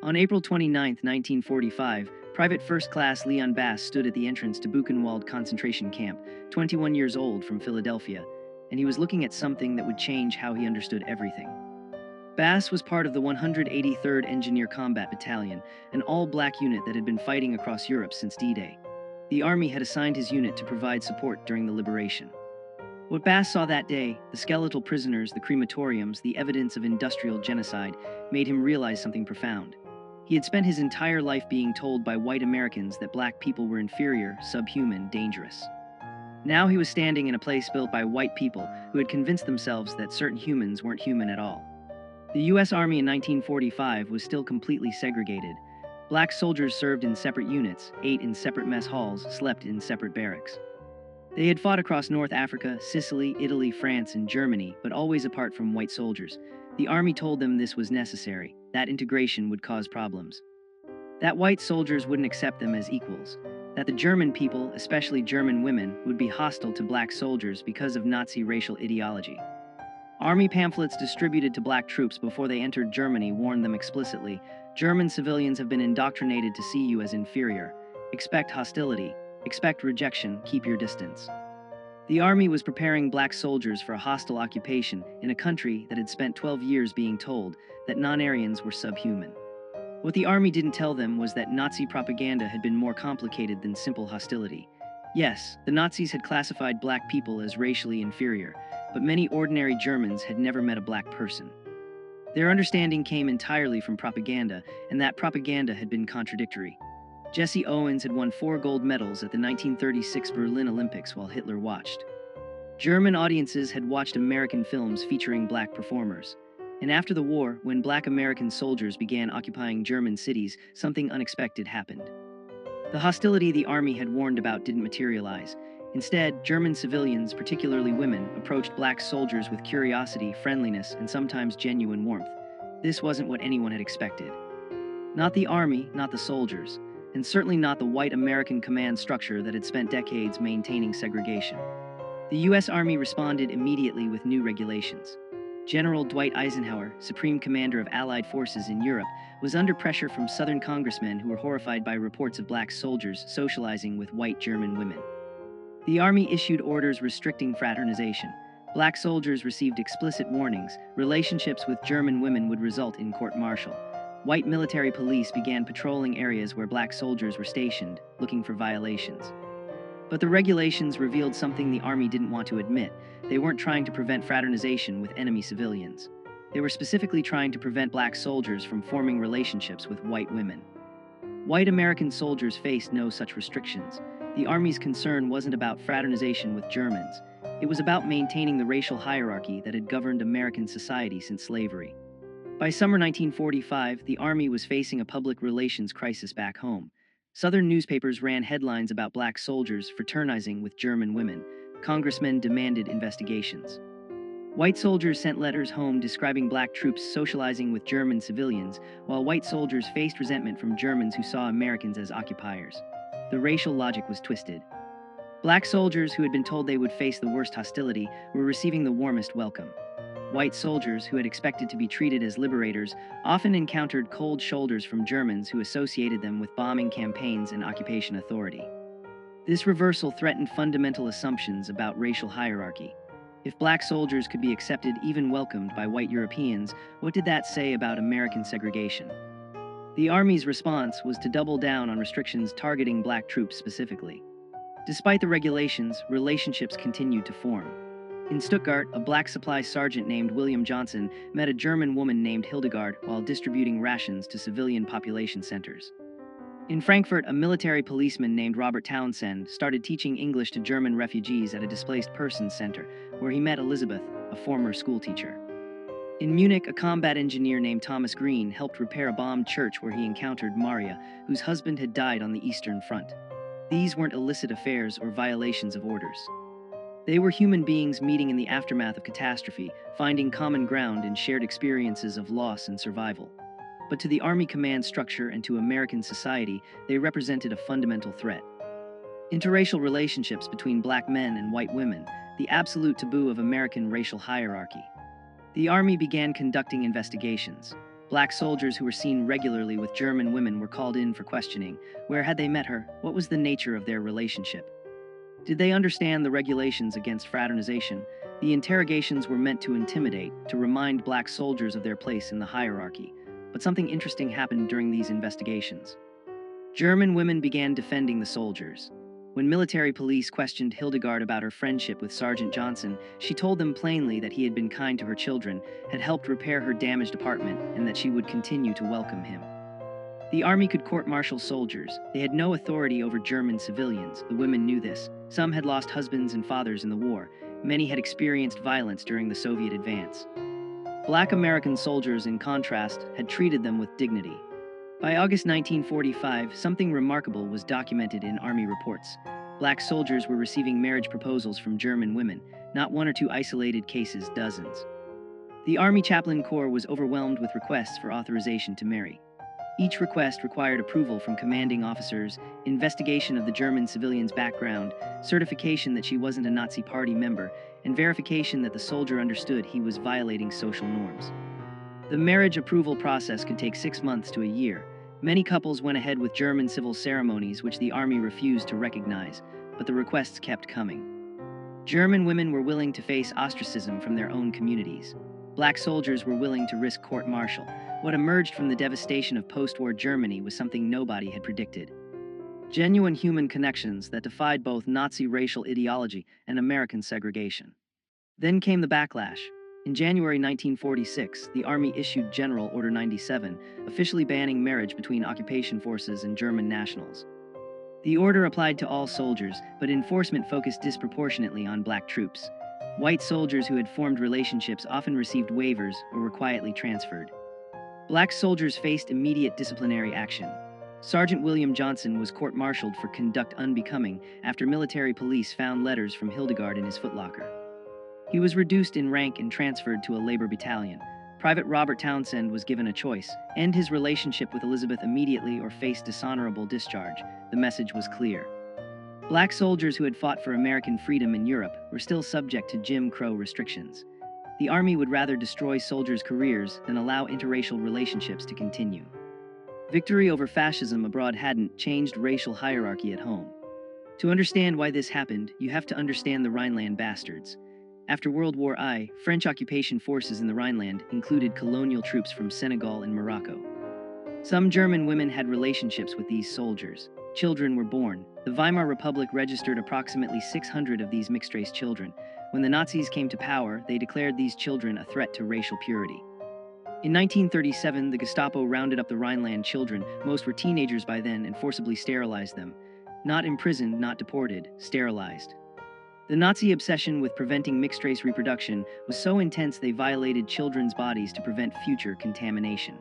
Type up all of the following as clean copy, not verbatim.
On April 29, 1945, Private First Class Leon Bass stood at the entrance to Buchenwald concentration camp, 21 years old, from Philadelphia, and he was looking at something that would change how he understood everything. Bass was part of the 183rd Engineer Combat Battalion, an all-black unit that had been fighting across Europe since D-Day. The Army had assigned his unit to provide support during the liberation. What Bass saw that day, the skeletal prisoners, the crematoriums, the evidence of industrial genocide, made him realize something profound. He had spent his entire life being told by white Americans that black people were inferior, subhuman, dangerous. Now he was standing in a place built by white people who had convinced themselves that certain humans weren't human at all. The U.S. Army in 1945 was still completely segregated. Black soldiers served in separate units, ate in separate mess halls, slept in separate barracks. They had fought across North Africa, Sicily, Italy, France, and Germany, but always apart from white soldiers. The Army told them this was necessary, that integration would cause problems. That white soldiers wouldn't accept them as equals, that the German people, especially German women, would be hostile to black soldiers because of Nazi racial ideology. Army pamphlets distributed to black troops before they entered Germany warned them explicitly, German civilians have been indoctrinated to see you as inferior. Expect hostility. Expect rejection, keep your distance. The Army was preparing black soldiers for a hostile occupation in a country that had spent 12 years being told that non-Aryans were subhuman. What the Army didn't tell them was that Nazi propaganda had been more complicated than simple hostility. Yes, the Nazis had classified black people as racially inferior, but many ordinary Germans had never met a black person. Their understanding came entirely from propaganda, and that propaganda had been contradictory. Jesse Owens had won 4 gold medals at the 1936 Berlin Olympics while Hitler watched. German audiences had watched American films featuring black performers. And after the war, when black American soldiers began occupying German cities, something unexpected happened. The hostility the Army had warned about didn't materialize. Instead, German civilians, particularly women, approached black soldiers with curiosity, friendliness, and sometimes genuine warmth. This wasn't what anyone had expected. Not the Army, not the soldiers, and certainly not the white American command structure that had spent decades maintaining segregation. The U.S. Army responded immediately with new regulations. General Dwight Eisenhower, Supreme Commander of Allied forces in Europe, was under pressure from Southern congressmen who were horrified by reports of black soldiers socializing with white German women. The Army issued orders restricting fraternization. Black soldiers received explicit warnings. Relationships with German women would result in court-martial. White military police began patrolling areas where black soldiers were stationed, looking for violations. But the regulations revealed something the Army didn't want to admit. They weren't trying to prevent fraternization with enemy civilians. They were specifically trying to prevent black soldiers from forming relationships with white women. White American soldiers faced no such restrictions. The Army's concern wasn't about fraternization with Germans. It was about maintaining the racial hierarchy that had governed American society since slavery. By summer 1945, the Army was facing a public relations crisis back home. Southern newspapers ran headlines about black soldiers fraternizing with German women. Congressmen demanded investigations. White soldiers sent letters home describing black troops socializing with German civilians, while white soldiers faced resentment from Germans who saw Americans as occupiers. The racial logic was twisted. Black soldiers who had been told they would face the worst hostility were receiving the warmest welcome. White soldiers who had expected to be treated as liberators often encountered cold shoulders from Germans who associated them with bombing campaigns and occupation authority. This reversal threatened fundamental assumptions about racial hierarchy. If black soldiers could be accepted, even welcomed by white Europeans, what did that say about American segregation? The Army's response was to double down on restrictions targeting black troops specifically. Despite the regulations, relationships continued to form. In Stuttgart, a black supply sergeant named William Johnson met a German woman named Hildegard while distributing rations to civilian population centers. In Frankfurt, a military policeman named Robert Townsend started teaching English to German refugees at a displaced persons center, where he met Elizabeth, a former schoolteacher. In Munich, a combat engineer named Thomas Green helped repair a bombed church where he encountered Maria, whose husband had died on the Eastern Front. These weren't illicit affairs or violations of orders. They were human beings meeting in the aftermath of catastrophe, finding common ground in shared experiences of loss and survival. But to the Army command structure and to American society, they represented a fundamental threat. Interracial relationships between black men and white women, the absolute taboo of American racial hierarchy. The Army began conducting investigations. Black soldiers who were seen regularly with German women were called in for questioning. Where had they met her? What was the nature of their relationship? Did they understand the regulations against fraternization? The interrogations were meant to intimidate, to remind black soldiers of their place in the hierarchy. But something interesting happened during these investigations. German women began defending the soldiers. When military police questioned Hildegard about her friendship with Sergeant Johnson, she told them plainly that he had been kind to her children, had helped repair her damaged apartment, and that she would continue to welcome him. The army could court-martial soldiers. They had no authority over German civilians. The women knew this. Some had lost husbands and fathers in the war. Many had experienced violence during the Soviet advance. Black American soldiers, in contrast, had treated them with dignity. By August 1945, something remarkable was documented in Army reports. Black soldiers were receiving marriage proposals from German women, not one or two isolated cases, dozens. The Army Chaplain Corps was overwhelmed with requests for authorization to marry. Each request required approval from commanding officers, investigation of the German civilian's background, certification that she wasn't a Nazi Party member, and verification that the soldier understood he was violating social norms. The marriage approval process could take 6 months to a year. Many couples went ahead with German civil ceremonies which the army refused to recognize, but the requests kept coming. German women were willing to face ostracism from their own communities. Black soldiers were willing to risk court-martial. What emerged from the devastation of post-war Germany was something nobody had predicted. Genuine human connections that defied both Nazi racial ideology and American segregation. Then came the backlash. In January 1946, the Army issued General Order 97, officially banning marriage between occupation forces and German nationals. The order applied to all soldiers, but enforcement focused disproportionately on black troops. White soldiers who had formed relationships often received waivers or were quietly transferred. Black soldiers faced immediate disciplinary action. Sergeant William Johnson was court-martialed for conduct unbecoming after military police found letters from Hildegard in his footlocker. He was reduced in rank and transferred to a labor battalion. Private Robert Townsend was given a choice: end his relationship with Elizabeth immediately or face dishonorable discharge. The message was clear. Black soldiers who had fought for American freedom in Europe were still subject to Jim Crow restrictions. The Army would rather destroy soldiers' careers than allow interracial relationships to continue. Victory over fascism abroad hadn't changed racial hierarchy at home. To understand why this happened, you have to understand the Rhineland bastards. After World War I, French occupation forces in the Rhineland included colonial troops from Senegal and Morocco. Some German women had relationships with these soldiers. Children were born. The Weimar Republic registered approximately 600 of these mixed-race children. When the Nazis came to power, they declared these children a threat to racial purity. In 1937, the Gestapo rounded up the Rhineland children, most were teenagers by then, and forcibly sterilized them. Not imprisoned, not deported, sterilized. The Nazi obsession with preventing mixed-race reproduction was so intense they violated children's bodies to prevent future contamination.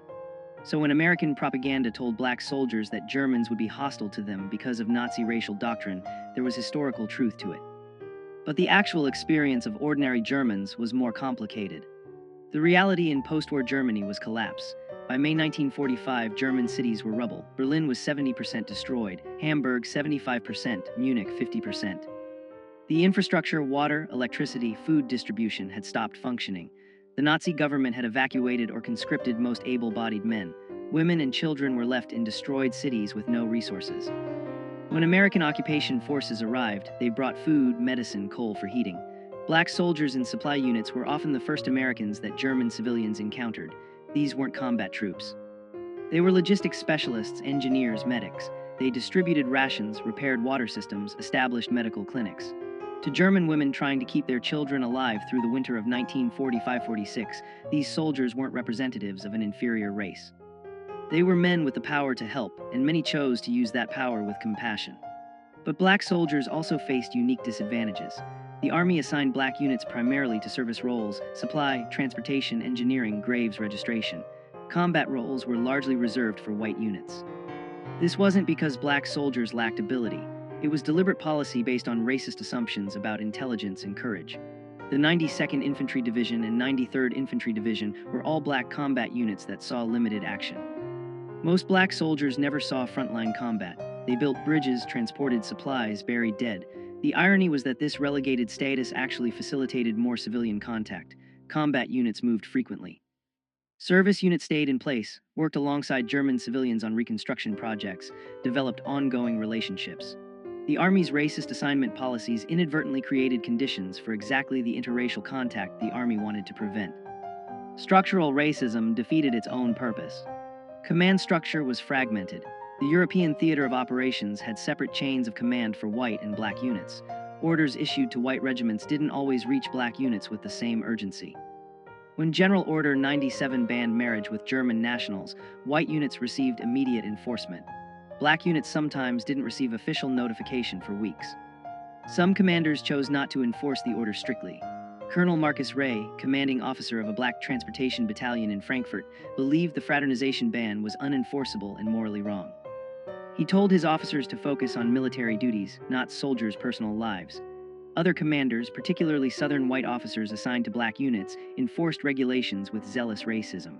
So when American propaganda told black soldiers that Germans would be hostile to them because of Nazi racial doctrine, there was historical truth to it. But the actual experience of ordinary Germans was more complicated. The reality in post-war Germany was collapse. By May 1945, German cities were rubble. Berlin was 70% destroyed, Hamburg 75%, Munich 50%. The infrastructure, water, electricity, food distribution had stopped functioning. The Nazi government had evacuated or conscripted most able-bodied men. Women and children were left in destroyed cities with no resources. When American occupation forces arrived, they brought food, medicine, coal for heating. Black soldiers in supply units were often the first Americans that German civilians encountered. These weren't combat troops. They were logistics specialists, engineers, medics. They distributed rations, repaired water systems, established medical clinics. To German women trying to keep their children alive through the winter of 1945-46, these soldiers weren't representatives of an inferior race. They were men with the power to help, and many chose to use that power with compassion. But black soldiers also faced unique disadvantages. The Army assigned black units primarily to service roles: supply, transportation, engineering, graves registration. Combat roles were largely reserved for white units. This wasn't because black soldiers lacked ability. It was deliberate policy based on racist assumptions about intelligence and courage. The 92nd Infantry Division and 93rd Infantry Division were all black combat units that saw limited action. Most black soldiers never saw frontline combat. They built bridges, transported supplies, buried dead. The irony was that this relegated status actually facilitated more civilian contact. Combat units moved frequently. Service units stayed in place, worked alongside German civilians on reconstruction projects, developed ongoing relationships. The Army's racist assignment policies inadvertently created conditions for exactly the interracial contact the Army wanted to prevent. Structural racism defeated its own purpose. Command structure was fragmented. The European theater of operations had separate chains of command for white and black units. Orders issued to white regiments didn't always reach black units with the same urgency. When General Order 97 banned marriage with German nationals, white units received immediate enforcement. Black units sometimes didn't receive official notification for weeks. Some commanders chose not to enforce the order strictly. Colonel Marcus Ray, commanding officer of a black transportation battalion in Frankfurt, believed the fraternization ban was unenforceable and morally wrong. He told his officers to focus on military duties, not soldiers' personal lives. Other commanders, particularly Southern white officers assigned to black units, enforced regulations with zealous racism.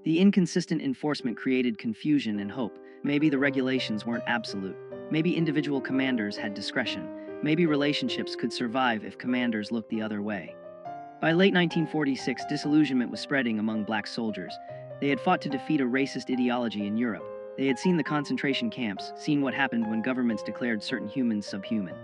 The inconsistent enforcement created confusion and hope. Maybe the regulations weren't absolute. Maybe individual commanders had discretion. Maybe relationships could survive if commanders looked the other way. By late 1946, disillusionment was spreading among black soldiers. They had fought to defeat a racist ideology in Europe. They had seen the concentration camps, seen what happened when governments declared certain humans subhuman.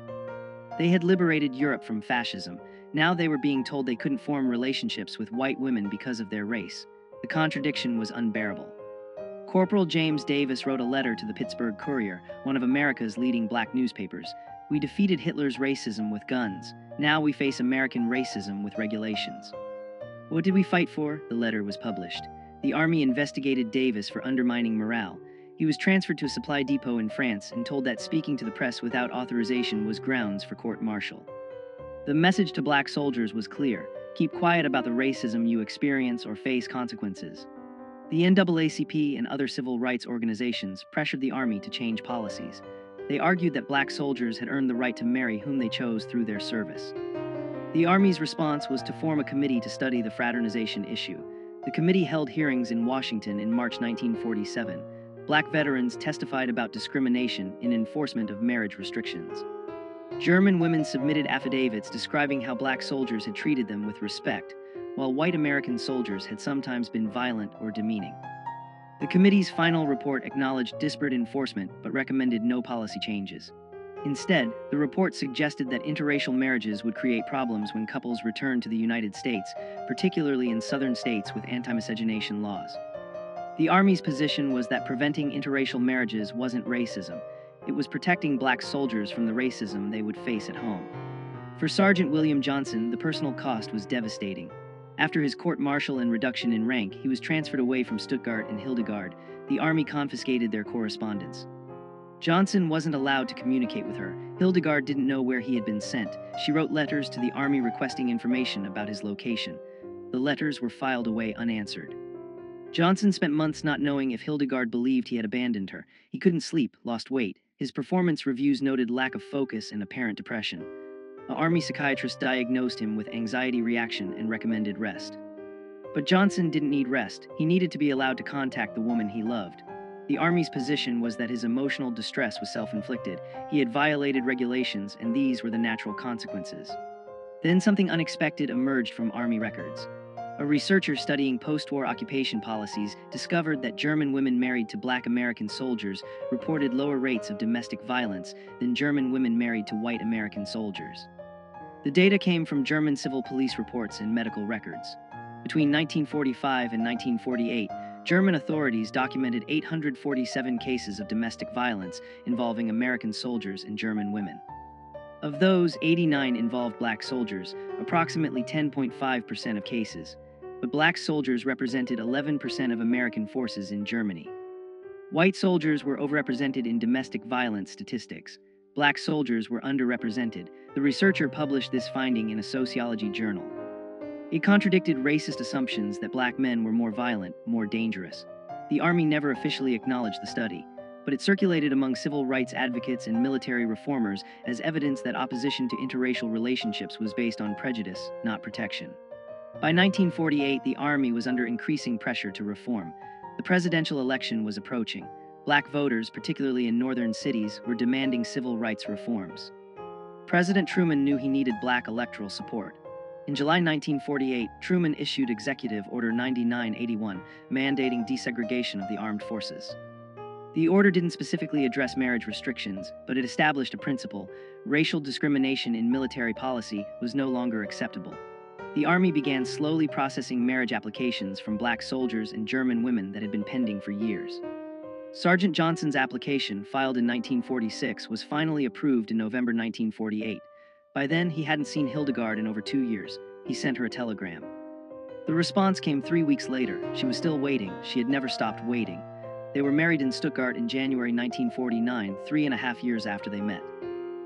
They had liberated Europe from fascism. Now they were being told they couldn't form relationships with white women because of their race. The contradiction was unbearable. Corporal James Davis wrote a letter to the Pittsburgh Courier, one of America's leading black newspapers. "We defeated Hitler's racism with guns. Now we face American racism with regulations." What did we fight for? The letter was published. The Army investigated Davis for undermining morale. He was transferred to a supply depot in France and told that speaking to the press without authorization was grounds for court-martial. The message to black soldiers was clear: keep quiet about the racism you experience or face consequences. The NAACP and other civil rights organizations pressured the Army to change policies. They argued that black soldiers had earned the right to marry whom they chose through their service. The Army's response was to form a committee to study the fraternization issue. The committee held hearings in Washington in March 1947. Black veterans testified about discrimination in enforcement of marriage restrictions. German women submitted affidavits describing how black soldiers had treated them with respect, while white American soldiers had sometimes been violent or demeaning. The committee's final report acknowledged disparate enforcement but recommended no policy changes. Instead, the report suggested that interracial marriages would create problems when couples returned to the United States, particularly in southern states with anti-miscegenation laws. The Army's position was that preventing interracial marriages wasn't racism. It was protecting black soldiers from the racism they would face at home. For Sergeant William Johnson, the personal cost was devastating. After his court-martial and reduction in rank, he was transferred away from Stuttgart and Hildegard. The Army confiscated their correspondence. Johnson wasn't allowed to communicate with her. Hildegard didn't know where he had been sent. She wrote letters to the Army requesting information about his location. The letters were filed away unanswered. Johnson spent months not knowing if Hildegard believed he had abandoned her. He couldn't sleep, lost weight. His performance reviews noted lack of focus and apparent depression. An Army psychiatrist diagnosed him with anxiety reaction and recommended rest. But Johnson didn't need rest. He needed to be allowed to contact the woman he loved. The Army's position was that his emotional distress was self-inflicted. He had violated regulations, and these were the natural consequences. Then something unexpected emerged from Army records. A researcher studying post-war occupation policies discovered that German women married to black American soldiers reported lower rates of domestic violence than German women married to white American soldiers. The data came from German civil police reports and medical records. Between 1945 and 1948, German authorities documented 847 cases of domestic violence involving American soldiers and German women. Of those, 89 involved black soldiers, approximately 10.5% of cases. But black soldiers represented 11% of American forces in Germany. White soldiers were overrepresented in domestic violence statistics. Black soldiers were underrepresented. The researcher published this finding in a sociology journal. It contradicted racist assumptions that black men were more violent, more dangerous. The Army never officially acknowledged the study, but it circulated among civil rights advocates and military reformers as evidence that opposition to interracial relationships was based on prejudice, not protection. By 1948, the Army was under increasing pressure to reform. The presidential election was approaching. Black voters, particularly in northern cities, were demanding civil rights reforms. President Truman knew he needed black electoral support. In July 1948, Truman issued Executive Order 9981, mandating desegregation of the armed forces. The order didn't specifically address marriage restrictions, but it established a principle: racial discrimination in military policy was no longer acceptable. The Army began slowly processing marriage applications from black soldiers and German women that had been pending for years. Sergeant Johnson's application, filed in 1946, was finally approved in November 1948. By then, he hadn't seen Hildegard in over 2 years. He sent her a telegram. The response came 3 weeks later. She was still waiting. She had never stopped waiting. They were married in Stuttgart in January 1949, 3.5 years after they met.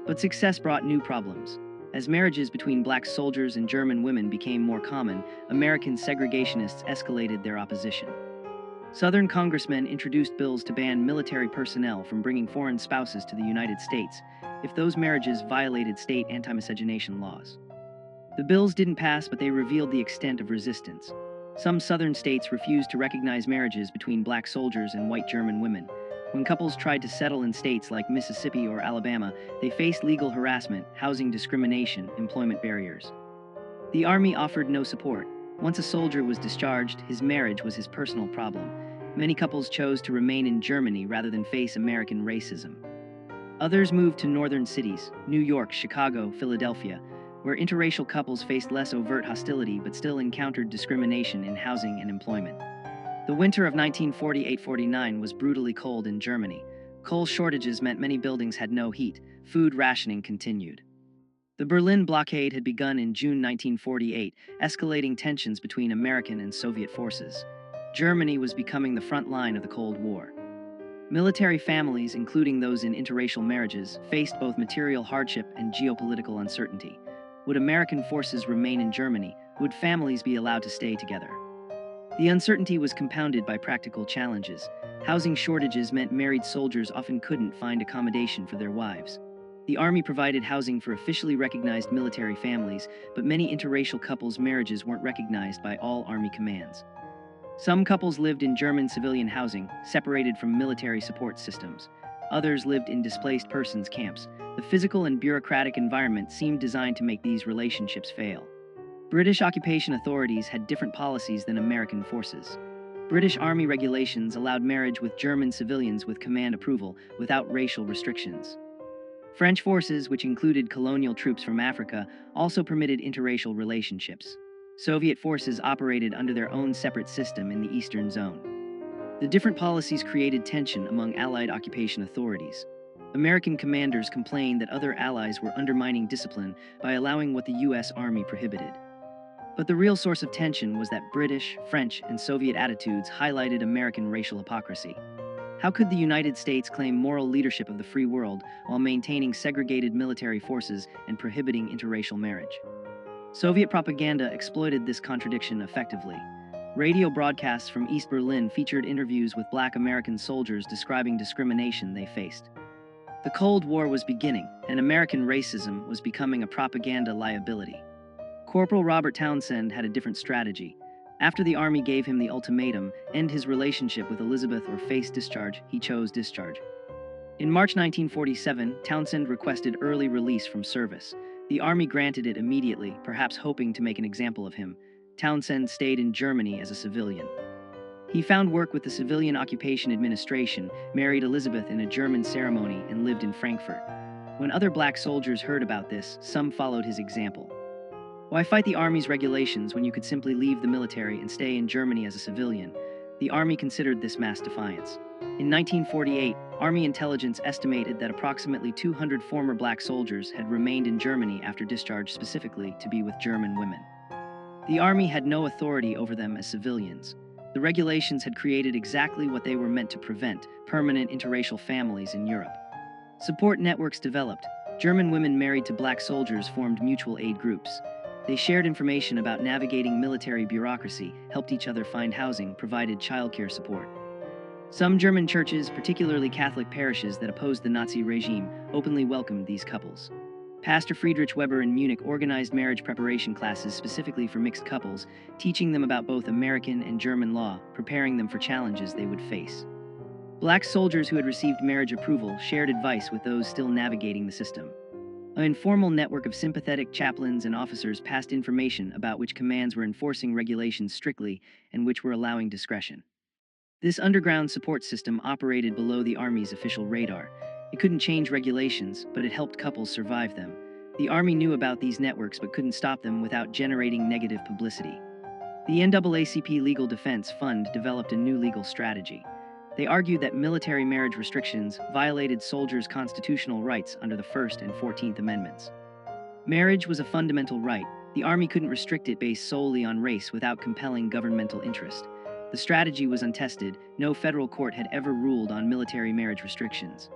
But success brought new problems. As marriages between black soldiers and German women became more common, American segregationists escalated their opposition. Southern congressmen introduced bills to ban military personnel from bringing foreign spouses to the United States if those marriages violated state anti-miscegenation laws. The bills didn't pass, but they revealed the extent of resistance. Some Southern states refused to recognize marriages between black soldiers and white German women. When couples tried to settle in states like Mississippi or Alabama, they faced legal harassment, housing discrimination, employment barriers. The Army offered no support. Once a soldier was discharged, his marriage was his personal problem. Many couples chose to remain in Germany rather than face American racism. Others moved to northern cities, New York, Chicago, Philadelphia, where interracial couples faced less overt hostility but still encountered discrimination in housing and employment. The winter of 1948-49 was brutally cold in Germany. Coal shortages meant many buildings had no heat. Food rationing continued. The Berlin blockade had begun in June 1948, escalating tensions between American and Soviet forces. Germany was becoming the front line of the Cold War. Military families, including those in interracial marriages, faced both material hardship and geopolitical uncertainty. Would American forces remain in Germany? Would families be allowed to stay together? The uncertainty was compounded by practical challenges. Housing shortages meant married soldiers often couldn't find accommodation for their wives. The Army provided housing for officially recognized military families, but many interracial couples' marriages weren't recognized by all Army commands. Some couples lived in German civilian housing, separated from military support systems. Others lived in displaced persons camps. The physical and bureaucratic environment seemed designed to make these relationships fail. British occupation authorities had different policies than American forces. British Army regulations allowed marriage with German civilians with command approval, without racial restrictions. French forces, which included colonial troops from Africa, also permitted interracial relationships. Soviet forces operated under their own separate system in the Eastern Zone. The different policies created tension among Allied occupation authorities. American commanders complained that other allies were undermining discipline by allowing what the U.S. Army prohibited. But the real source of tension was that British, French, and Soviet attitudes highlighted American racial hypocrisy. How could the United States claim moral leadership of the free world while maintaining segregated military forces and prohibiting interracial marriage? Soviet propaganda exploited this contradiction effectively. Radio broadcasts from East Berlin featured interviews with black American soldiers describing discrimination they faced. The Cold War was beginning, and American racism was becoming a propaganda liability. Corporal Robert Townsend had a different strategy. After the Army gave him the ultimatum, end his relationship with Elizabeth or face discharge, he chose discharge. In March 1947, Townsend requested early release from service. The Army granted it immediately, perhaps hoping to make an example of him. Townsend stayed in Germany as a civilian. He found work with the Civilian Occupation Administration, married Elizabeth in a German ceremony, and lived in Frankfurt. When other black soldiers heard about this, some followed his example. Why fight the Army's regulations when you could simply leave the military and stay in Germany as a civilian? The Army considered this mass defiance. In 1948, Army intelligence estimated that approximately 200 former black soldiers had remained in Germany after discharge, specifically to be with German women. The Army had no authority over them as civilians. The regulations had created exactly what they were meant to prevent: permanent interracial families in Europe. Support networks developed. German women married to black soldiers formed mutual aid groups. They shared information about navigating military bureaucracy, helped each other find housing, provided childcare support. Some German churches, particularly Catholic parishes that opposed the Nazi regime, openly welcomed these couples. Pastor Friedrich Weber in Munich organized marriage preparation classes specifically for mixed couples, teaching them about both American and German law, preparing them for challenges they would face. Black soldiers who had received marriage approval shared advice with those still navigating the system. An informal network of sympathetic chaplains and officers passed information about which commands were enforcing regulations strictly and which were allowing discretion. This underground support system operated below the Army's official radar. It couldn't change regulations, but it helped couples survive them. The Army knew about these networks but couldn't stop them without generating negative publicity. The NAACP Legal Defense Fund developed a new legal strategy. They argued that military marriage restrictions violated soldiers' constitutional rights under the First and 14th Amendments. Marriage was a fundamental right. The Army couldn't restrict it based solely on race without compelling governmental interest. The strategy was untested. No federal court had ever ruled on military marriage restrictions.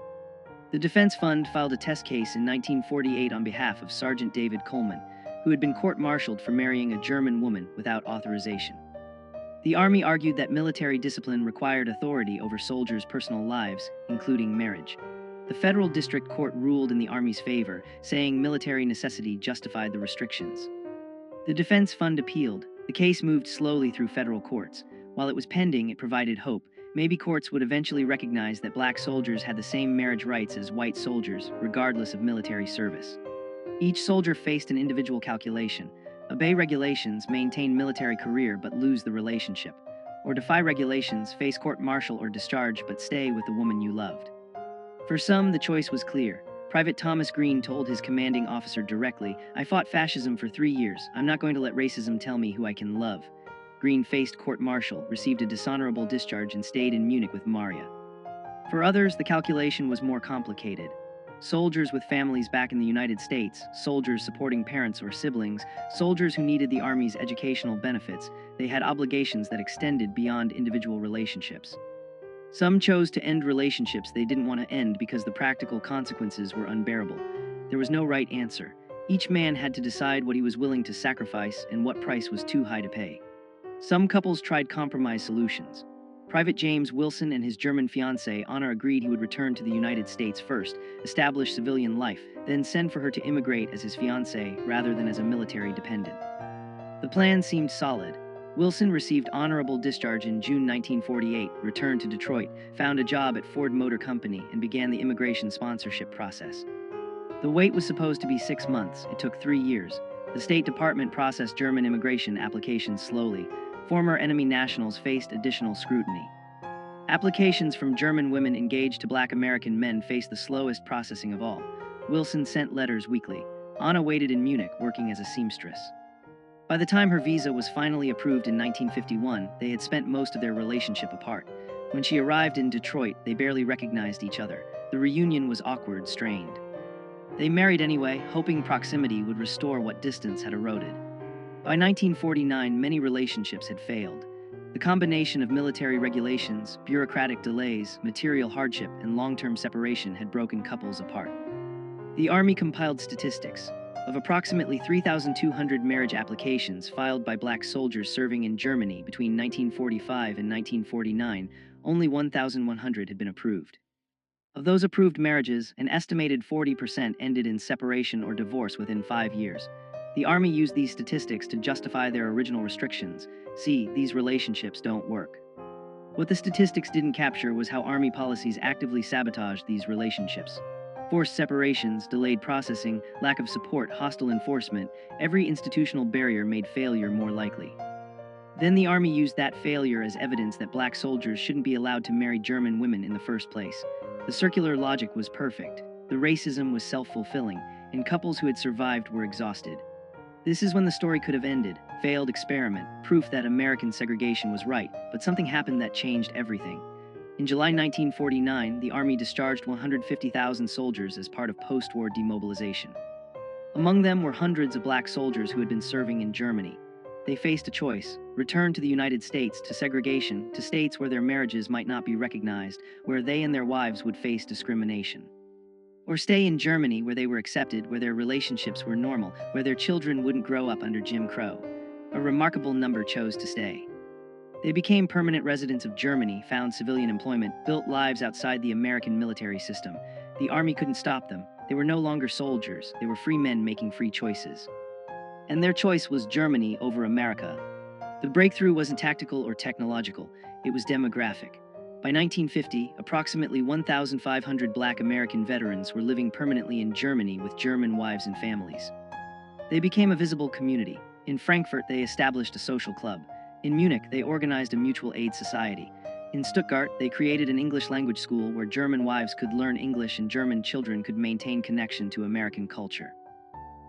The Defense Fund filed a test case in 1948 on behalf of Sergeant David Coleman, who had been court-martialed for marrying a German woman without authorization. The Army argued that military discipline required authority over soldiers' personal lives, including marriage. The federal district court ruled in the Army's favor, saying military necessity justified the restrictions. The Defense Fund appealed. The case moved slowly through federal courts. While it was pending, it provided hope. Maybe courts would eventually recognize that black soldiers had the same marriage rights as white soldiers, regardless of military service. Each soldier faced an individual calculation. Obey regulations, maintain military career but lose the relationship. Or defy regulations, face court-martial or discharge but stay with the woman you loved. For some, the choice was clear. Private Thomas Green told his commanding officer directly, "I fought fascism for 3 years. I'm not going to let racism tell me who I can love." Green faced court-martial, received a dishonorable discharge and stayed in Munich with Maria. For others, the calculation was more complicated. Soldiers with families back in the United States, soldiers supporting parents or siblings, soldiers who needed the Army's educational benefits, they had obligations that extended beyond individual relationships. Some chose to end relationships they didn't want to end because the practical consequences were unbearable. There was no right answer. Each man had to decide what he was willing to sacrifice and what price was too high to pay. Some couples tried compromise solutions. Private James Wilson and his German fiancée Anna agreed he would return to the United States first, establish civilian life, then send for her to immigrate as his fiancée rather than as a military dependent. The plan seemed solid. Wilson received honorable discharge in June 1948, returned to Detroit, found a job at Ford Motor Company, and began the immigration sponsorship process. The wait was supposed to be 6 months. It took 3 years. The State Department processed German immigration applications slowly. Former enemy nationals faced additional scrutiny. Applications from German women engaged to black American men faced the slowest processing of all. Wilson sent letters weekly. Anna waited in Munich, working as a seamstress. By the time her visa was finally approved in 1951, they had spent most of their relationship apart. When she arrived in Detroit, they barely recognized each other. The reunion was awkward, strained. They married anyway, hoping proximity would restore what distance had eroded. By 1949, many relationships had failed. The combination of military regulations, bureaucratic delays, material hardship, and long-term separation had broken couples apart. The Army compiled statistics. Of approximately 3,200 marriage applications filed by black soldiers serving in Germany between 1945 and 1949, only 1,100 had been approved. Of those approved marriages, an estimated 40% ended in separation or divorce within 5 years. The Army used these statistics to justify their original restrictions. See, these relationships don't work. What the statistics didn't capture was how Army policies actively sabotaged these relationships. Forced separations, delayed processing, lack of support, hostile enforcement, every institutional barrier made failure more likely. Then the Army used that failure as evidence that black soldiers shouldn't be allowed to marry German women in the first place. The circular logic was perfect. The racism was self-fulfilling, and couples who had survived were exhausted. This is when the story could have ended. Failed experiment, proof that American segregation was right, but something happened that changed everything. In July 1949, the Army discharged 150,000 soldiers as part of post-war demobilization. Among them were hundreds of black soldiers who had been serving in Germany. They faced a choice: return to the United States, to segregation, to states where their marriages might not be recognized, where they and their wives would face discrimination. Or stay in Germany, where they were accepted, where their relationships were normal, where their children wouldn't grow up under Jim Crow. A remarkable number chose to stay. They became permanent residents of Germany, found civilian employment, built lives outside the American military system. The Army couldn't stop them. They were no longer soldiers. They were free men making free choices. And their choice was Germany over America. The breakthrough wasn't tactical or technological. It was demographic. By 1950, approximately 1,500 Black American veterans were living permanently in Germany with German wives and families. They became a visible community. In Frankfurt, they established a social club. In Munich, they organized a mutual aid society. In Stuttgart, they created an English language school where German wives could learn English and German children could maintain connection to American culture.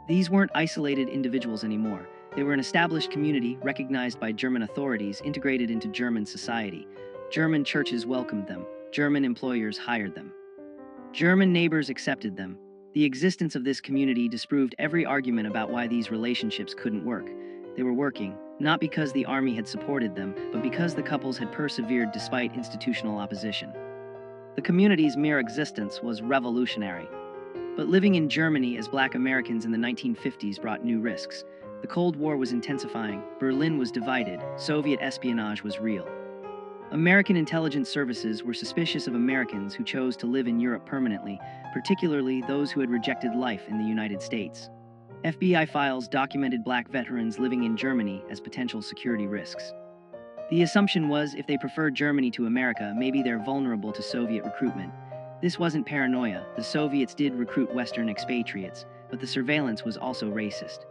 These weren't isolated individuals anymore. They were an established community recognized by German authorities, integrated into German society. German churches welcomed them. German employers hired them. German neighbors accepted them. The existence of this community disproved every argument about why these relationships couldn't work. They were working, not because the army had supported them, but because the couples had persevered despite institutional opposition. The community's mere existence was revolutionary. But living in Germany as Black Americans in the 1950s brought new risks. The Cold War was intensifying, Berlin was divided, Soviet espionage was real. American intelligence services were suspicious of Americans who chose to live in Europe permanently, particularly those who had rejected life in the United States. FBI files documented Black veterans living in Germany as potential security risks. The assumption was if they preferred Germany to America, maybe they're vulnerable to Soviet recruitment. This wasn't paranoia. The Soviets did recruit Western expatriates, but the surveillance was also racist.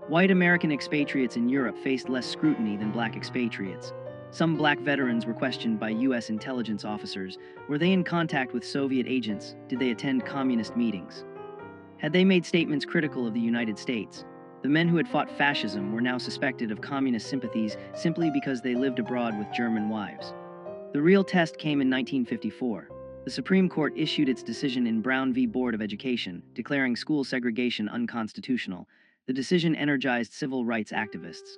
White American expatriates in Europe faced less scrutiny than Black expatriates. Some Black veterans were questioned by U.S. intelligence officers. Were they in contact with Soviet agents? Did they attend communist meetings? Had they made statements critical of the United States? The men who had fought fascism were now suspected of communist sympathies simply because they lived abroad with German wives. The real test came in 1954. The Supreme Court issued its decision in Brown v. Board of Education, declaring school segregation unconstitutional. The decision energized civil rights activists.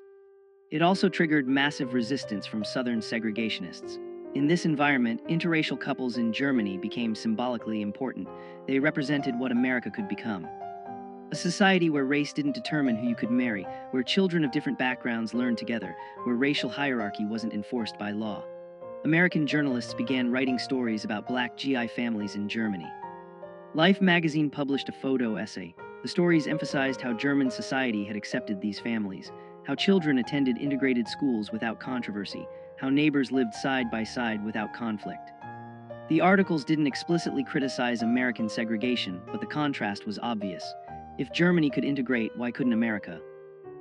It also triggered massive resistance from Southern segregationists. In this environment, interracial couples in Germany became symbolically important. They represented what America could become. A society where race didn't determine who you could marry, where children of different backgrounds learned together, where racial hierarchy wasn't enforced by law. American journalists began writing stories about Black GI families in Germany. Life magazine published a photo essay. The stories emphasized how German society had accepted these families, how children attended integrated schools without controversy, how neighbors lived side by side without conflict. The articles didn't explicitly criticize American segregation, but the contrast was obvious. If Germany could integrate, why couldn't America?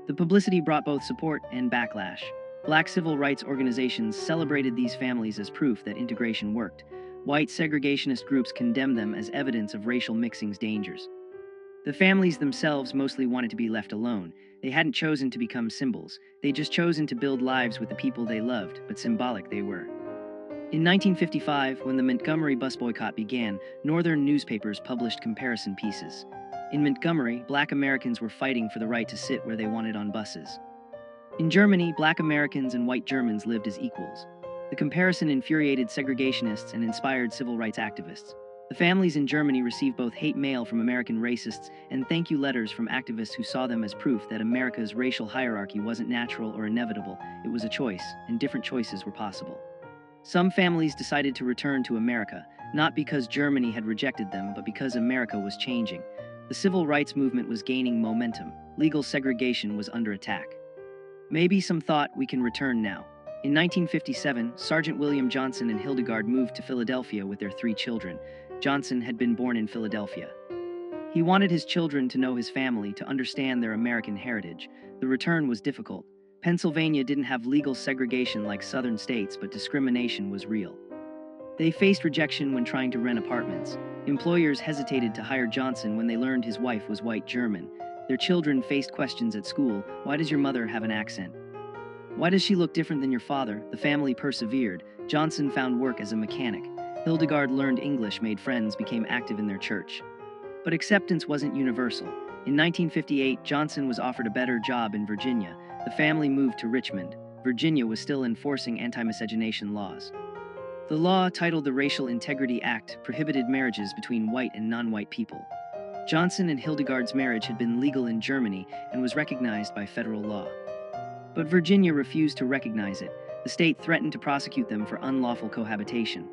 The publicity brought both support and backlash. Black civil rights organizations celebrated these families as proof that integration worked. White segregationist groups condemned them as evidence of racial mixing's dangers. The families themselves mostly wanted to be left alone. They hadn't chosen to become symbols. They'd just chosen to build lives with the people they loved, but symbolic they were. In 1955, when the Montgomery bus boycott began, Northern newspapers published comparison pieces. In Montgomery, Black Americans were fighting for the right to sit where they wanted on buses. In Germany, Black Americans and white Germans lived as equals. The comparison infuriated segregationists and inspired civil rights activists. The families in Germany received both hate mail from American racists and thank you letters from activists who saw them as proof that America's racial hierarchy wasn't natural or inevitable, it was a choice, and different choices were possible. Some families decided to return to America, not because Germany had rejected them, but because America was changing. The civil rights movement was gaining momentum. Legal segregation was under attack. Maybe some thought we can return now. In 1957, Sergeant William Johnson and Hildegard moved to Philadelphia with their 3 children. Johnson had been born in Philadelphia. He wanted his children to know his family, to understand their American heritage. The return was difficult. Pennsylvania didn't have legal segregation like southern states, but discrimination was real. They faced rejection when trying to rent apartments. Employers hesitated to hire Johnson when they learned his wife was white German. Their children faced questions at school. Why does your mother have an accent? Why does she look different than your father? The family persevered. Johnson found work as a mechanic. Hildegard learned English, made friends, became active in their church. But acceptance wasn't universal. In 1958, Johnson was offered a better job in Virginia. The family moved to Richmond. Virginia was still enforcing anti-miscegenation laws. The law, titled the Racial Integrity Act, prohibited marriages between white and non-white people. Johnson and Hildegard's marriage had been legal in Germany and was recognized by federal law. But Virginia refused to recognize it. The state threatened to prosecute them for unlawful cohabitation.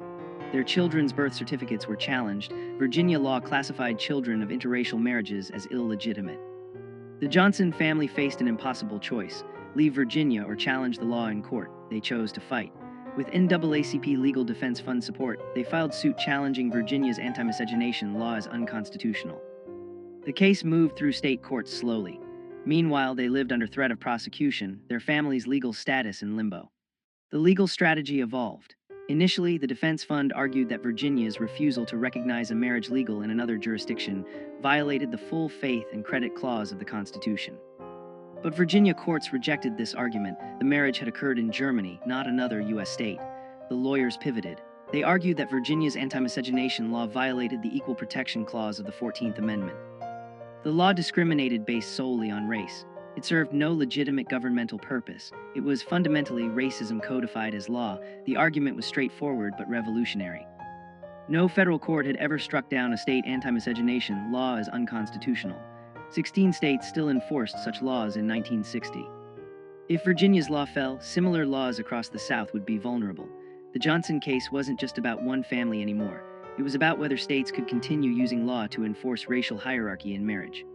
Their children's birth certificates were challenged. Virginia law classified children of interracial marriages as illegitimate. The Johnson family faced an impossible choice: leave Virginia or challenge the law in court. They chose to fight. With NAACP Legal Defense Fund support, they filed suit challenging Virginia's anti-miscegenation law as unconstitutional. The case moved through state courts slowly. Meanwhile, they lived under threat of prosecution, their family's legal status in limbo. The legal strategy evolved. Initially, the defense fund argued that Virginia's refusal to recognize a marriage legal in another jurisdiction violated the full faith and credit clause of the Constitution. But Virginia courts rejected this argument. The marriage had occurred in Germany, not another U.S. state. The lawyers pivoted. They argued that Virginia's anti-miscegenation law violated the Equal Protection Clause of the 14th Amendment. The law discriminated based solely on race. It served no legitimate governmental purpose. It was fundamentally racism codified as law. The argument was straightforward but revolutionary. No federal court had ever struck down a state anti-miscegenation law as unconstitutional. 16 states still enforced such laws in 1960. If Virginia's law fell, similar laws across the South would be vulnerable. The Johnson case wasn't just about one family anymore. It was about whether states could continue using law to enforce racial hierarchy in marriage.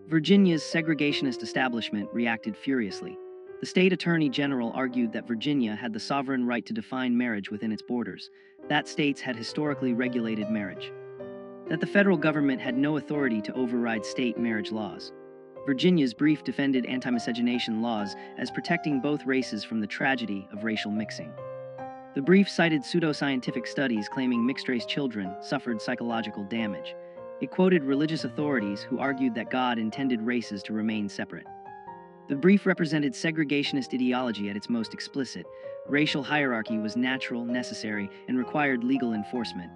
Virginia's segregationist establishment reacted furiously. The state attorney general argued that Virginia had the sovereign right to define marriage within its borders, that states had historically regulated marriage, that the federal government had no authority to override state marriage laws. Virginia's brief defended anti-miscegenation laws as protecting both races from the tragedy of racial mixing. The brief cited pseudoscientific studies claiming mixed-race children suffered psychological damage. It quoted religious authorities who argued that God intended races to remain separate. The brief represented segregationist ideology at its most explicit. Racial hierarchy was natural, necessary, and required legal enforcement.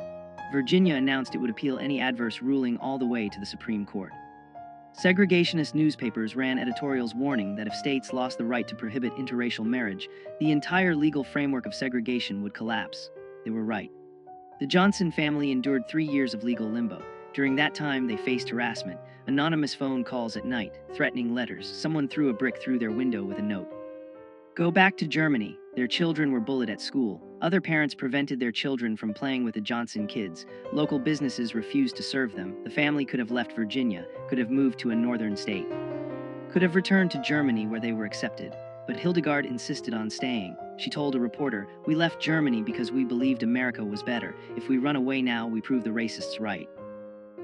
Virginia announced it would appeal any adverse ruling all the way to the Supreme Court. Segregationist newspapers ran editorials warning that if states lost the right to prohibit interracial marriage, the entire legal framework of segregation would collapse. They were right. The Johnson family endured 3 years of legal limbo. During that time, they faced harassment, anonymous phone calls at night, threatening letters. Someone threw a brick through their window with a note. Go back to Germany. Their children were bullied at school. Other parents prevented their children from playing with the Johnson kids. Local businesses refused to serve them. The family could have left Virginia, could have moved to a northern state, could have returned to Germany where they were accepted. But Hildegard insisted on staying. She told a reporter, "We left Germany because we believed America was better. If we run away now, we prove the racists right.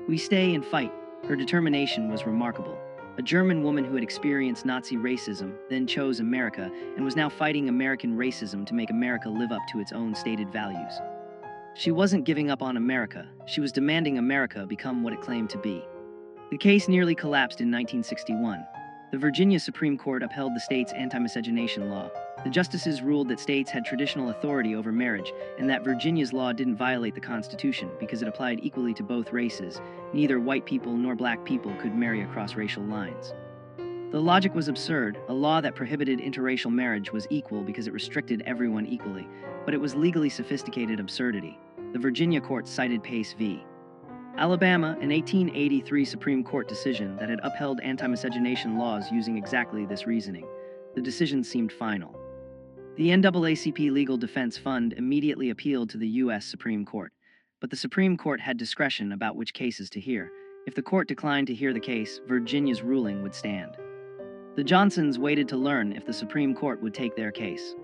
We stay and fight." Her determination was remarkable. A German woman who had experienced Nazi racism, then chose America, and was now fighting American racism to make America live up to its own stated values. She wasn't giving up on America. She was demanding America become what it claimed to be. The case nearly collapsed in 1961. The Virginia Supreme Court upheld the state's anti-miscegenation law. The justices ruled that states had traditional authority over marriage and that Virginia's law didn't violate the Constitution because it applied equally to both races. Neither white people nor black people could marry across racial lines. The logic was absurd. A law that prohibited interracial marriage was equal because it restricted everyone equally, but it was legally sophisticated absurdity. The Virginia court cited Pace v. Alabama, an 1883 Supreme Court decision that had upheld anti-miscegenation laws using exactly this reasoning. The decision seemed final. The NAACP Legal Defense Fund immediately appealed to the U.S. Supreme Court, but the Supreme Court had discretion about which cases to hear. If the court declined to hear the case, Virginia's ruling would stand. The Johnsons waited to learn if the Supreme Court would take their case.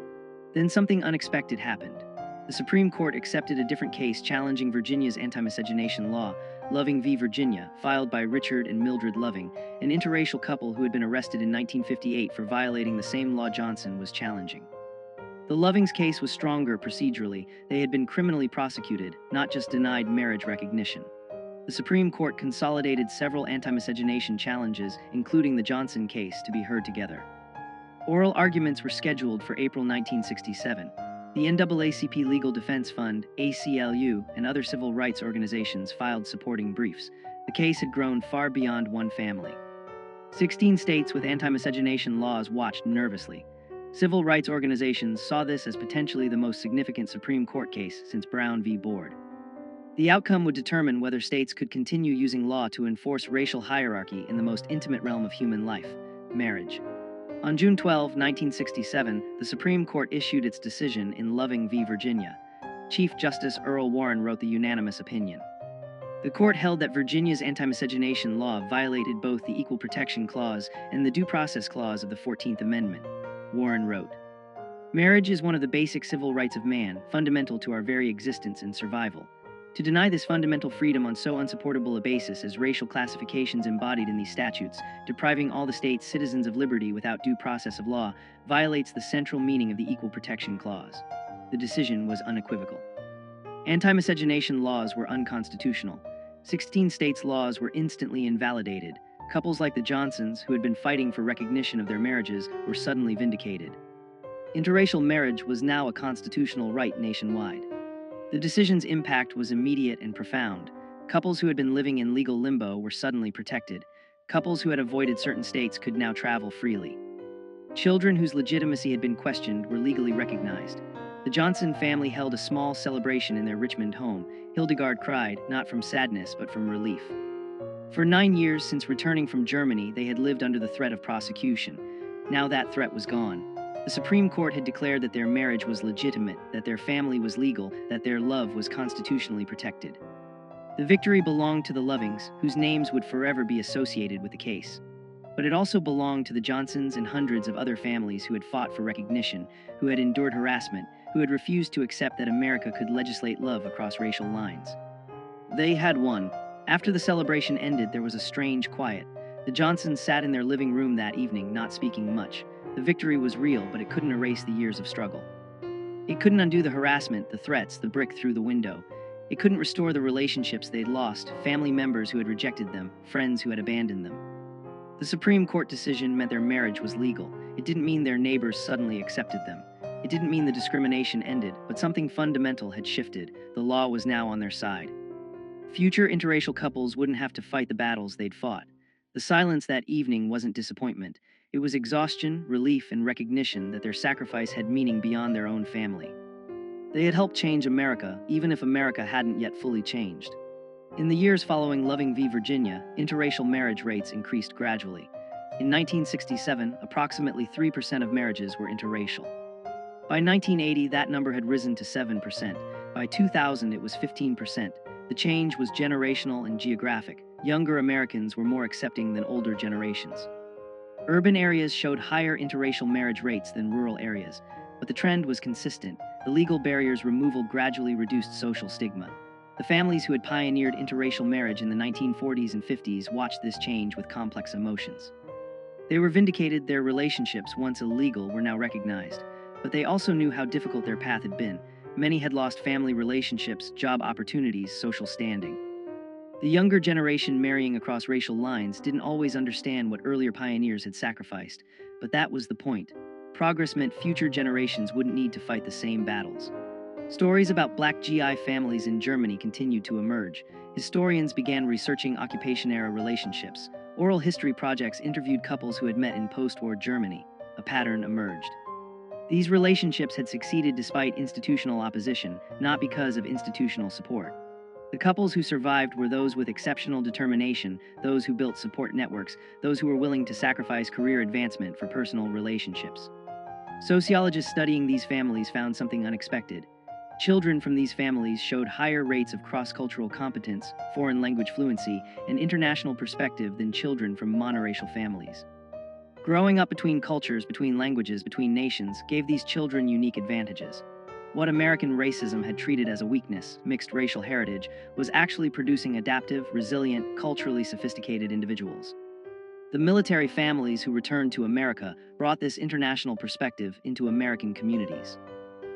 Then something unexpected happened. The Supreme Court accepted a different case challenging Virginia's anti-miscegenation law, Loving v. Virginia, filed by Richard and Mildred Loving, an interracial couple who had been arrested in 1958 for violating the same law Johnson was challenging. The Lovings case was stronger procedurally. They had been criminally prosecuted, not just denied marriage recognition. The Supreme Court consolidated several anti-miscegenation challenges, including the Johnson case, to be heard together. Oral arguments were scheduled for April 1967. The NAACP Legal Defense Fund, ACLU, and other civil rights organizations filed supporting briefs. The case had grown far beyond one family. 16 states with anti-miscegenation laws watched nervously. Civil rights organizations saw this as potentially the most significant Supreme Court case since Brown v. Board. The outcome would determine whether states could continue using law to enforce racial hierarchy in the most intimate realm of human life, marriage. On June 12, 1967, the Supreme Court issued its decision in Loving v. Virginia. Chief Justice Earl Warren wrote the unanimous opinion. The court held that Virginia's anti-miscegenation law violated both the Equal Protection Clause and the Due Process Clause of the 14th Amendment. Warren wrote, Marriage is one of the basic civil rights of man, fundamental to our very existence and survival. To deny this fundamental freedom on so unsupportable a basis as racial classifications embodied in these statutes, depriving all the state's citizens of liberty without due process of law, violates the central meaning of the Equal Protection Clause. The decision was unequivocal. Anti-miscegenation laws were unconstitutional. 16 states' laws were instantly invalidated. Couples like the Johnsons, who had been fighting for recognition of their marriages, were suddenly vindicated. Interracial marriage was now a constitutional right nationwide. The decision's impact was immediate and profound. Couples who had been living in legal limbo were suddenly protected. Couples who had avoided certain states could now travel freely. Children whose legitimacy had been questioned were legally recognized. The Johnson family held a small celebration in their Richmond home. Hildegard cried, not from sadness, but from relief. For 9 years since returning from Germany, they had lived under the threat of prosecution. Now that threat was gone. The Supreme Court had declared that their marriage was legitimate, that their family was legal, that their love was constitutionally protected. The victory belonged to the Lovings, whose names would forever be associated with the case. But it also belonged to the Johnsons and hundreds of other families who had fought for recognition, who had endured harassment, who had refused to accept that America could legislate love across racial lines. They had won. After the celebration ended, there was a strange quiet. The Johnsons sat in their living room that evening, not speaking much. The victory was real, but it couldn't erase the years of struggle. It couldn't undo the harassment, the threats, the brick through the window. It couldn't restore the relationships they'd lost, family members who had rejected them, friends who had abandoned them. The Supreme Court decision meant their marriage was legal. It didn't mean their neighbors suddenly accepted them. It didn't mean the discrimination ended, but something fundamental had shifted. The law was now on their side. Future interracial couples wouldn't have to fight the battles they'd fought. The silence that evening wasn't disappointment. It was exhaustion, relief, and recognition that their sacrifice had meaning beyond their own family. They had helped change America, even if America hadn't yet fully changed. In the years following Loving v. Virginia, interracial marriage rates increased gradually. In 1967, approximately 3% of marriages were interracial. By 1980, that number had risen to 7%. By 2000, it was 15%. The change was generational and geographic. Younger Americans were more accepting than older generations. Urban areas showed higher interracial marriage rates than rural areas, but the trend was consistent. The legal barriers' removal gradually reduced social stigma. The families who had pioneered interracial marriage in the 1940s and 50s watched this change with complex emotions. They were vindicated. Their relationships, once illegal, were now recognized, but they also knew how difficult their path had been. Many had lost family relationships, job opportunities, social standing. The younger generation marrying across racial lines didn't always understand what earlier pioneers had sacrificed, but that was the point. Progress meant future generations wouldn't need to fight the same battles. Stories about Black GI families in Germany continued to emerge. Historians began researching occupation-era relationships. Oral history projects interviewed couples who had met in post-war Germany. A pattern emerged. These relationships had succeeded despite institutional opposition, not because of institutional support. The couples who survived were those with exceptional determination, those who built support networks, those who were willing to sacrifice career advancement for personal relationships. Sociologists studying these families found something unexpected. Children from these families showed higher rates of cross-cultural competence, foreign language fluency, and international perspective than children from monoracial families. Growing up between cultures, between languages, between nations, gave these children unique advantages. What American racism had treated as a weakness, mixed racial heritage, was actually producing adaptive, resilient, culturally sophisticated individuals. The military families who returned to America brought this international perspective into American communities.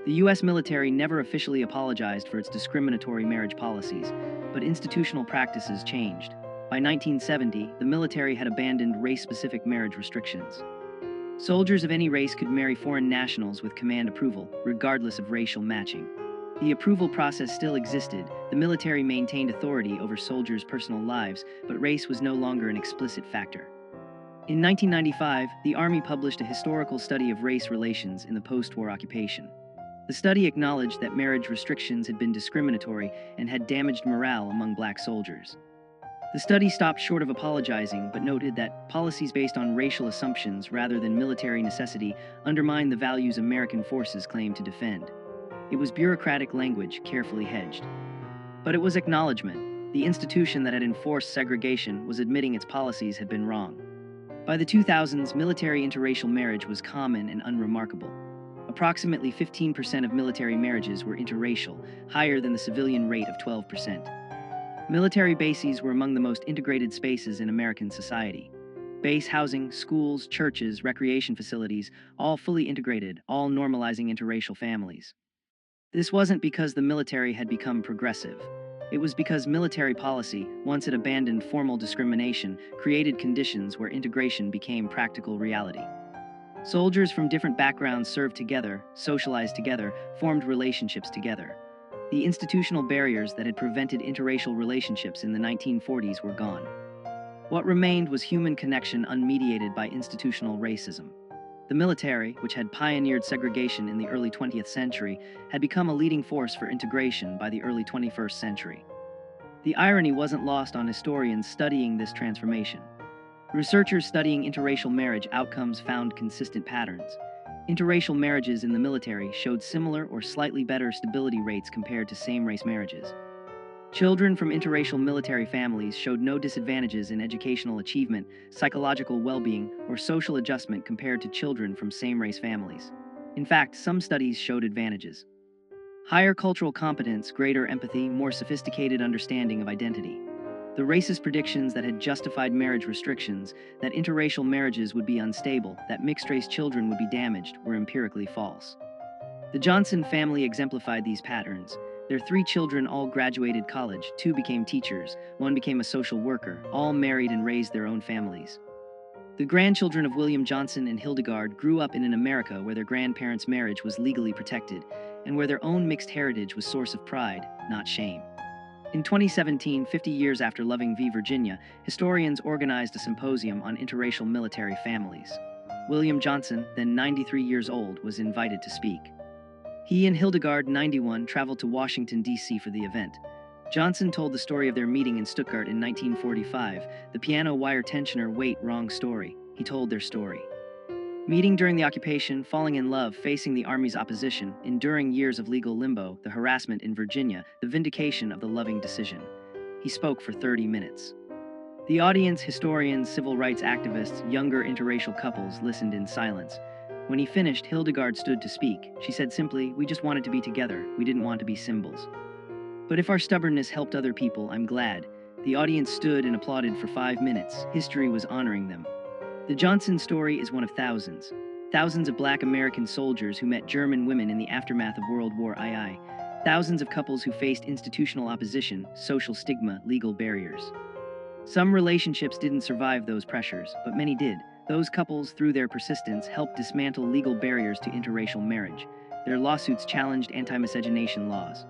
The U.S. military never officially apologized for its discriminatory marriage policies, but institutional practices changed. By 1970, the military had abandoned race-specific marriage restrictions. Soldiers of any race could marry foreign nationals with command approval, regardless of racial matching. The approval process still existed. The military maintained authority over soldiers' personal lives, but race was no longer an explicit factor. In 1995, the Army published a historical study of race relations in the post-war occupation. The study acknowledged that marriage restrictions had been discriminatory and had damaged morale among Black soldiers. The study stopped short of apologizing, but noted that policies based on racial assumptions rather than military necessity undermined the values American forces claimed to defend. It was bureaucratic language, carefully hedged. But it was acknowledgement. The institution that had enforced segregation was admitting its policies had been wrong. By the 2000s, military interracial marriage was common and unremarkable. Approximately 15% of military marriages were interracial, higher than the civilian rate of 12%. Military bases were among the most integrated spaces in American society. Base housing, schools, churches, recreation facilities, all fully integrated, all normalizing interracial families. This wasn't because the military had become progressive. It was because military policy, once it abandoned formal discrimination, created conditions where integration became practical reality. Soldiers from different backgrounds served together, socialized together, formed relationships together. The institutional barriers that had prevented interracial relationships in the 1940s were gone. What remained was human connection unmediated by institutional racism. The military, which had pioneered segregation in the early 20th century, had become a leading force for integration by the early 21st century. The irony wasn't lost on historians studying this transformation. Researchers studying interracial marriage outcomes found consistent patterns. Interracial marriages in the military showed similar or slightly better stability rates compared to same-race marriages. Children from interracial military families showed no disadvantages in educational achievement, psychological well-being, or social adjustment compared to children from same-race families. In fact, some studies showed advantages. Higher cultural competence, greater empathy, more sophisticated understanding of identity. The racist predictions that had justified marriage restrictions, that interracial marriages would be unstable, that mixed-race children would be damaged, were empirically false. The Johnson family exemplified these patterns. Their 3 children all graduated college, 2 became teachers, 1 became a social worker, all married and raised their own families. The grandchildren of William Johnson and Hildegard grew up in an America where their grandparents' marriage was legally protected, and where their own mixed heritage was source of pride, not shame. In 2017, 50 years after Loving v. Virginia, historians organized a symposium on interracial military families. William Johnson, then 93 years old, was invited to speak. He and Hildegard, 91, traveled to Washington, D.C. for the event. Johnson told the story of their meeting in Stuttgart in 1945, the piano wire tensioner Wait, Wrong Story. He told their story. Meeting during the occupation, falling in love, facing the Army's opposition, enduring years of legal limbo, the harassment in Virginia, the vindication of the Loving decision. He spoke for 30 minutes. The audience, historians, civil rights activists, younger interracial couples, listened in silence. When he finished, Hildegard stood to speak. She said simply, "We just wanted to be together. We didn't want to be symbols. But if our stubbornness helped other people, I'm glad." The audience stood and applauded for 5 minutes. History was honoring them. The Johnson story is one of thousands. Thousands of Black American soldiers who met German women in the aftermath of World War II. Thousands of couples who faced institutional opposition, social stigma, legal barriers. Some relationships didn't survive those pressures, but many did. Those couples, through their persistence, helped dismantle legal barriers to interracial marriage. Their lawsuits challenged anti-miscegenation laws.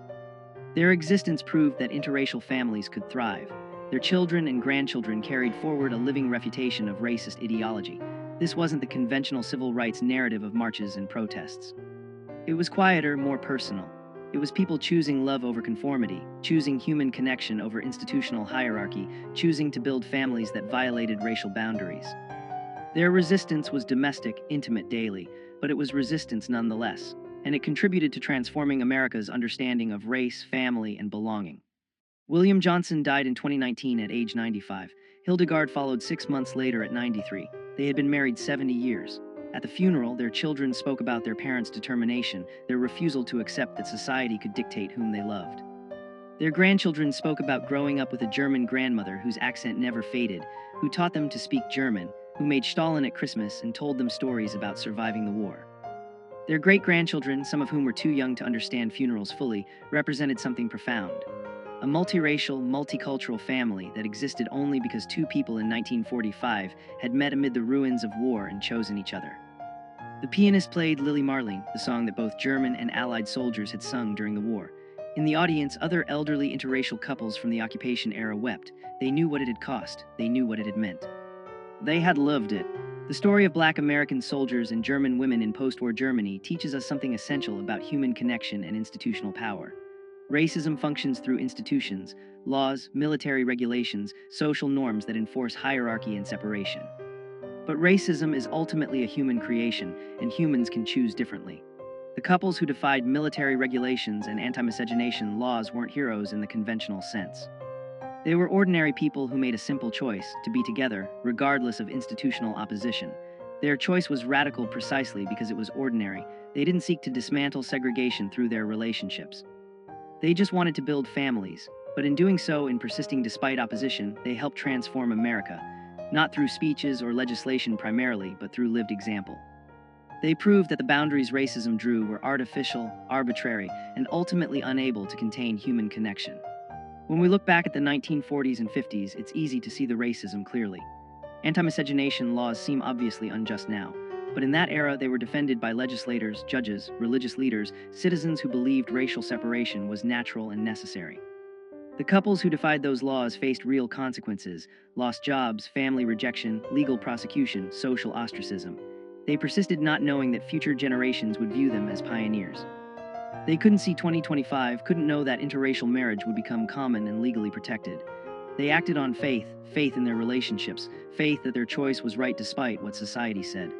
Their existence proved that interracial families could thrive. Their children and grandchildren carried forward a living refutation of racist ideology. This wasn't the conventional civil rights narrative of marches and protests. It was quieter, more personal. It was people choosing love over conformity, choosing human connection over institutional hierarchy, choosing to build families that violated racial boundaries. Their resistance was domestic, intimate, daily, but it was resistance nonetheless, and it contributed to transforming America's understanding of race, family, and belonging. William Johnson died in 2019 at age 95. Hildegard followed 6 months later at 93. They had been married 70 years. At the funeral, their children spoke about their parents' determination, their refusal to accept that society could dictate whom they loved. Their grandchildren spoke about growing up with a German grandmother whose accent never faded, who taught them to speak German, who made Stalin at Christmas and told them stories about surviving the war. Their great-grandchildren, some of whom were too young to understand funerals fully, represented something profound. A multiracial, multicultural family that existed only because 2 people in 1945 had met amid the ruins of war and chosen each other. The pianist played Lily Marleen, the song that both German and Allied soldiers had sung during the war. In the audience, other elderly interracial couples from the occupation era wept. They knew what it had cost. They knew what it had meant. They had loved it. The story of Black American soldiers and German women in post-war Germany teaches us something essential about human connection and institutional power. Racism functions through institutions, laws, military regulations, social norms that enforce hierarchy and separation. But racism is ultimately a human creation, and humans can choose differently. The couples who defied military regulations and anti-miscegenation laws weren't heroes in the conventional sense. They were ordinary people who made a simple choice to be together, regardless of institutional opposition. Their choice was radical precisely because it was ordinary. They didn't seek to dismantle segregation through their relationships. They just wanted to build families, but in doing so, in persisting despite opposition, they helped transform America, not through speeches or legislation primarily, but through lived example. They proved that the boundaries racism drew were artificial, arbitrary, and ultimately unable to contain human connection. When we look back at the 1940s and 50s, it's easy to see the racism clearly. Anti-miscegenation laws seem obviously unjust now, but in that era they were defended by legislators, judges, religious leaders, citizens who believed racial separation was natural and necessary. The couples who defied those laws faced real consequences: lost jobs, family rejection, legal prosecution, social ostracism. They persisted not knowing that future generations would view them as pioneers. They couldn't see 2025, couldn't know that interracial marriage would become common and legally protected. They acted on faith, faith in their relationships, faith that their choice was right despite what society said.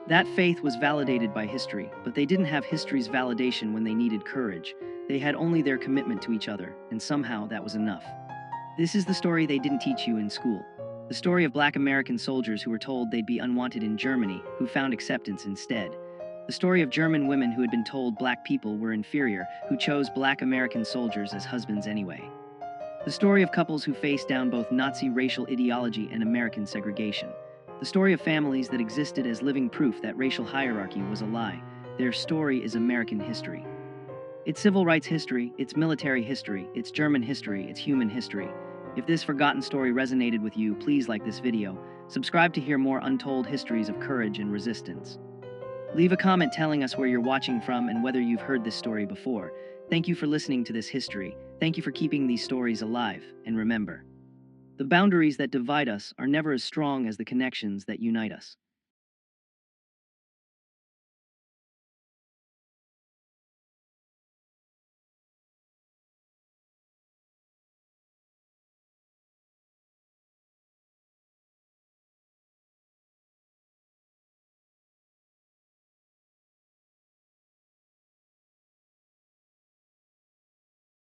That faith was validated by history, but they didn't have history's validation when they needed courage. They had only their commitment to each other, and somehow that was enough. This is the story they didn't teach you in school. The story of Black American soldiers who were told they'd be unwanted in Germany, who found acceptance instead. The story of German women who had been told Black people were inferior, who chose Black American soldiers as husbands anyway. The story of couples who faced down both Nazi racial ideology and American segregation. The story of families that existed as living proof that racial hierarchy was a lie. Their story is American history. It's civil rights history, it's military history, it's German history, it's human history. If this forgotten story resonated with you, please like this video. Subscribe to hear more untold histories of courage and resistance. Leave a comment telling us where you're watching from and whether you've heard this story before. Thank you for listening to this history. Thank you for keeping these stories alive. And remember, the boundaries that divide us are never as strong as the connections that unite us.